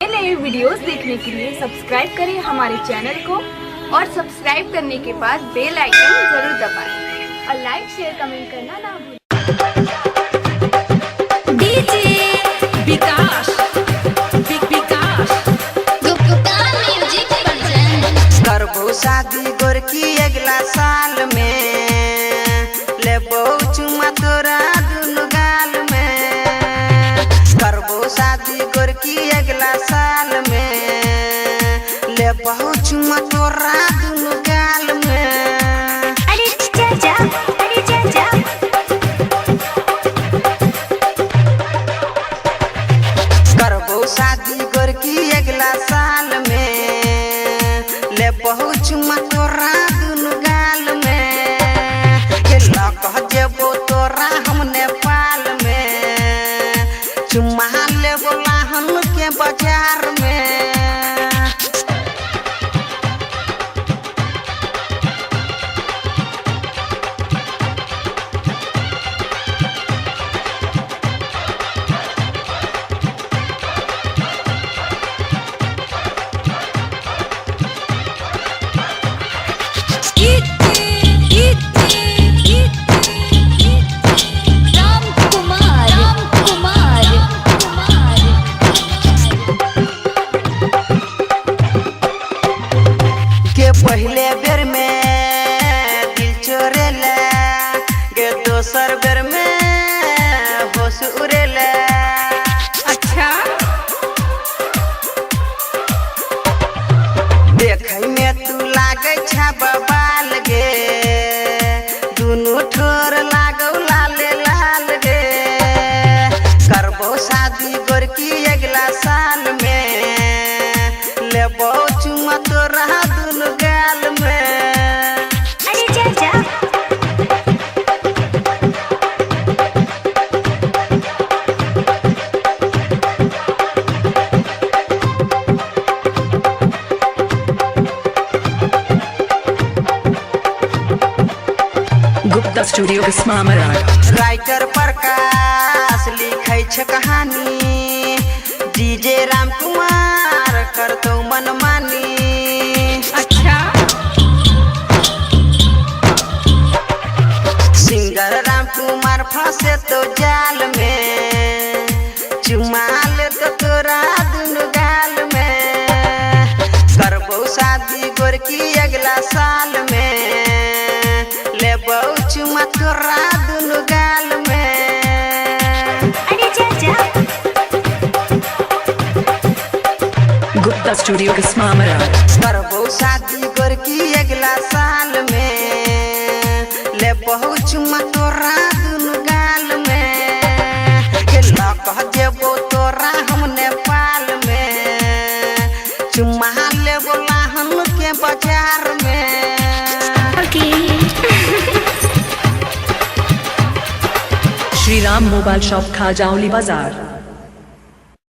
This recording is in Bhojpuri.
नए नए वीडियोस देखने के लिए सब्सक्राइब करें हमारे चैनल को और सब्सक्राइब करने के बाद बेल आइकन जरूर दबाएं और लाइक शेयर कमेंट करना ना भूलें। डीजे विकास गुप्ता म्यूजिक प्रेजेंट। करबो शादी गोरकी अगला साल में, लेबो चुमा तोरा दुनु गाल में। करबो शादी गोरकी अगला साल में, लेबो चुमा तोरा दुनु गाल में। अरे चाचा, अरे चाचा। करबो शादी गोरकी अगला साल में, लेबो चुमा तोरा दुनु गाल में। केला कह जेबो तोरा हम नेपाल में, चुमा लेबो लाहन के बाजार में। के पहले बेर में दिल चोरेला, गे दोसर बेर में होश उड़ेला। अच्छा, देखै में तू लागे छा बबाल गे, दुनु ठोर लागौ लाले लाल गे। करबो शादी गोरकी अगला साल में, लेबो चुमा तोरा दुनु गाल में। अरे चाचा। गुप्ता स्टूडियो इस्मामराड। राइटर प्रकाश लिखै छ कहानी, डीजे राम कुमार करतौ मनमानी। अच्छा, सिंगर राम कुमार फंसे तो जाल में, चुमा ले तो तोरा दुनु गाल में। करबो शादी गोरकी अगला साल में, लेबो चुमा तोरा दुनु गाल में। अरे चाचा। गुप्ता स्टूडियो इस्मामराड। करबो शादी गोरकी अगला साल में, लेबो चुमा तोरा दुनु गाल में। केला कह जेबो तोरा हम नेपाल में, चुमा लेबो लाहन के बाजार में। ओके। श्री राम मोबाइल शॉप खाजाउली बाजार।